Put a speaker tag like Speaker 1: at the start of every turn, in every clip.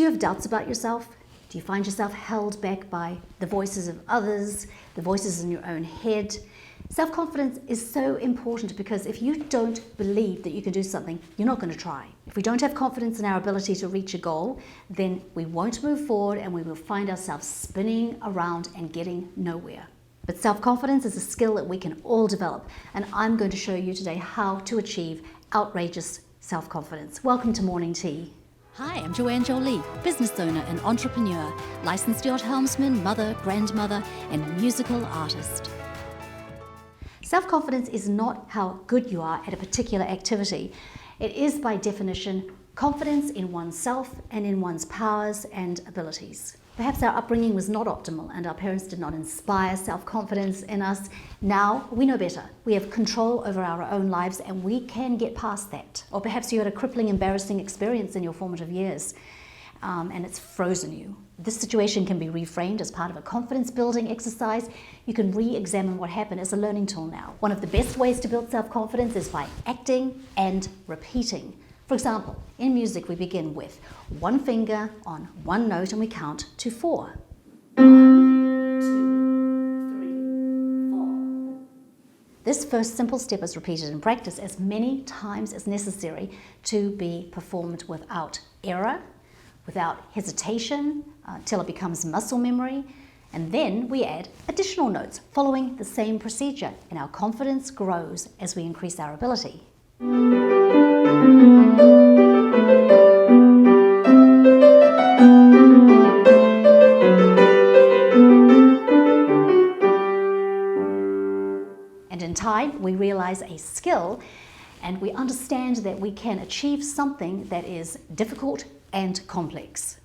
Speaker 1: Do you have doubts about yourself? Do you find yourself held back by the voices of others, the voices in your own head? Self-confidence is so important because if you don't believe that you can do something, you're not going to try. If we don't have confidence in our ability to reach a goal, then we won't move forward and we will find ourselves spinning around and getting nowhere. But self-confidence is a skill that we can all develop, and I'm going to show you today how to achieve outrageous self-confidence. Welcome to Morning Tea.
Speaker 2: Hi, I'm Joanne Jolie, business owner and entrepreneur, licensed yacht helmsman, mother, grandmother, and musical artist.
Speaker 1: Self-confidence is not how good you are at a particular activity. It is, by definition, confidence in oneself and in one's powers and abilities. Perhaps our upbringing was not optimal and our parents did not inspire self-confidence in us. Now we know better. We have control over our own lives and we can get past that. Or perhaps you had a crippling, embarrassing experience in your formative years and it's frozen you. This situation can be reframed as part of a confidence building exercise. You can re-examine what happened as a learning tool now. One of the best ways to build self-confidence is by acting and repeating. For example, in music we begin with one finger on one note and we count to 4. 1, 2, 3, 4. This first simple step is repeated in practice as many times as necessary to be performed without error, without hesitation, till it becomes muscle memory. And then we add additional notes following the same procedure, and our confidence grows as we increase our ability. And in time, we realize a skill and we understand that we can achieve something that is difficult and complex.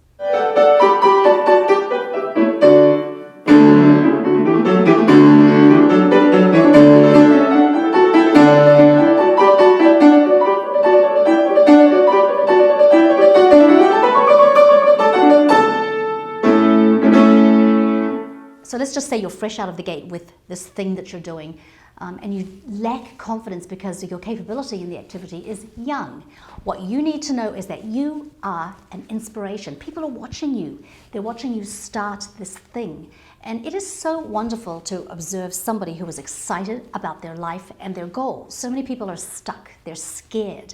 Speaker 1: So let's just say you're fresh out of the gate with this thing that you're doing and you lack confidence because your capability in the activity is young. What you need to know is that you are an inspiration. People are watching you. They're watching you start this thing. And it is so wonderful to observe somebody who is excited about their life and their goals. So many people are stuck. They're scared.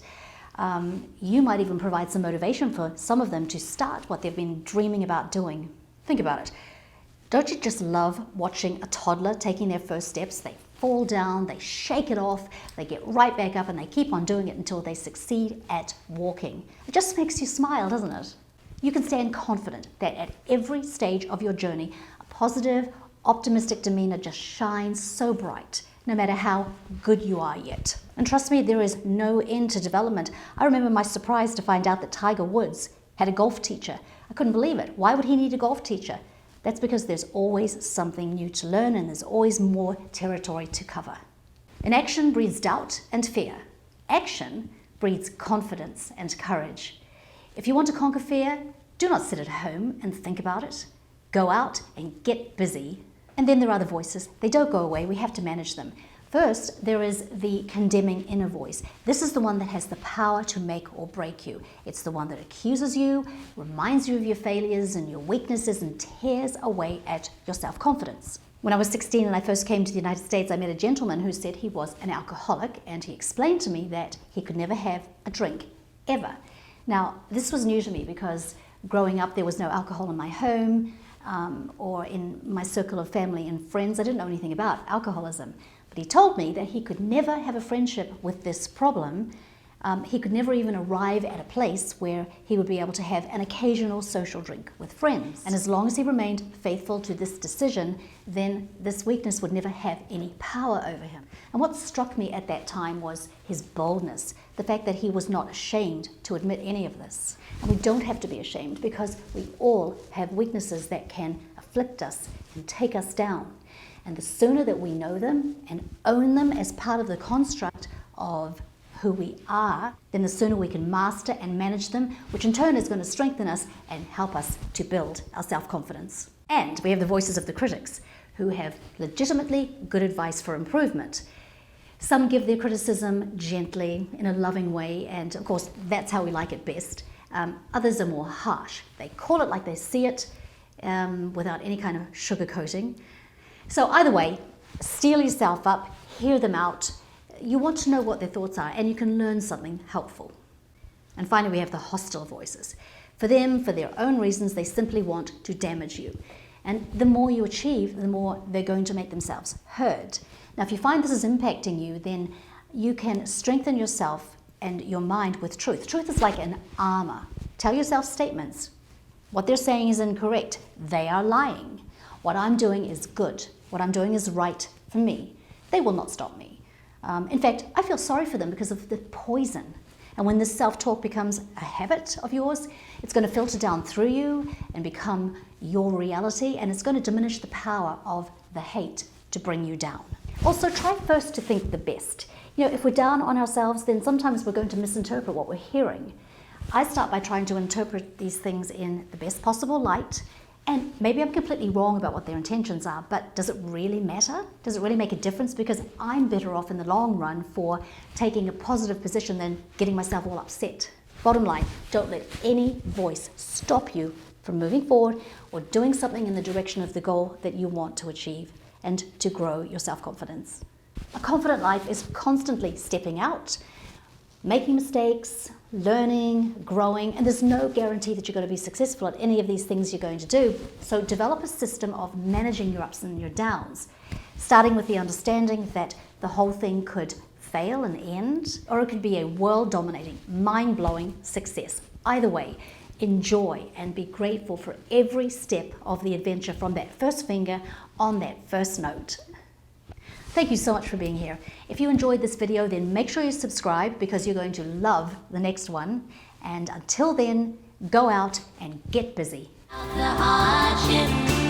Speaker 1: You might even provide some motivation for some of them to start what they've been dreaming about doing. Think about it. Don't you just love watching a toddler taking their first steps? They fall down, they shake it off, they get right back up and they keep on doing it until they succeed at walking. It just makes you smile, doesn't it? You can stand confident that at every stage of your journey, a positive, optimistic demeanor just shines so bright, no matter how good you are yet. And trust me, there is no end to development. I remember my surprise to find out that Tiger Woods had a golf teacher. I couldn't believe it. Why would he need a golf teacher? That's because there's always something new to learn and there's always more territory to cover. Inaction breeds doubt and fear. Action breeds confidence and courage. If you want to conquer fear, do not sit at home and think about it. Go out and get busy. And then there are the voices. They don't go away. We have to manage them. First, there is the condemning inner voice. This is the one that has the power to make or break you. It's the one that accuses you, reminds you of your failures and your weaknesses, and tears away at your self-confidence. When I was 16 and I first came to the United States, I met a gentleman who said he was an alcoholic, and he explained to me that he could never have a drink, ever. Now, this was new to me because growing up there was no alcohol in my home or in my circle of family and friends. I didn't know anything about alcoholism. But he told me that he could never have a friendship with this problem. He could never even arrive at a place where he would be able to have an occasional social drink with friends. And as long as he remained faithful to this decision, then this weakness would never have any power over him. And what struck me at that time was his boldness, the fact that he was not ashamed to admit any of this. And we don't have to be ashamed because we all have weaknesses that can afflict us and take us down. And the sooner that we know them and own them as part of the construct of who we are, then the sooner we can master and manage them, which in turn is going to strengthen us and help us to build our self-confidence. And we have the voices of the critics who have legitimately good advice for improvement. Some give their criticism gently, in a loving way, and of course that's how we like it best. Others are more harsh. They call it like they see it, without any kind of sugarcoating. So either way, steel yourself up, hear them out. You want to know what their thoughts are, and you can learn something helpful. And finally, we have the hostile voices. For them, for their own reasons, they simply want to damage you. And the more you achieve, the more they're going to make themselves heard. Now, if you find this is impacting you, then you can strengthen yourself and your mind with truth. Truth is like an armor. Tell yourself statements. What they're saying is incorrect. They are lying. What I'm doing is good. What I'm doing is right for me. They will not stop me. In fact, I feel sorry for them because of the poison. And when this self-talk becomes a habit of yours, it's going to filter down through you and become your reality, and it's going to diminish the power of the hate to bring you down. Also, try first to think the best. You know, if we're down on ourselves, then sometimes we're going to misinterpret what we're hearing. I start by trying to interpret these things in the best possible light, and maybe I'm completely wrong about what their intentions are, but does it really matter? Does it really make a difference? Because I'm better off in the long run for taking a positive position than getting myself all upset. Bottom line, don't let any voice stop you from moving forward or doing something in the direction of the goal that you want to achieve and to grow your self-confidence. A confident life is constantly stepping out, making mistakes, learning, growing, and there's no guarantee that you're going to be successful at any of these things you're going to do. So develop a system of managing your ups and your downs, starting with the understanding that the whole thing could fail and end, or it could be a world-dominating, mind-blowing success. Either way, enjoy and be grateful for every step of the adventure from that first finger on that first note. Thank you so much for being here. If you enjoyed this video, then make sure you subscribe because you're going to love the next one. And until then, go out and get busy.
Speaker 2: The hardship.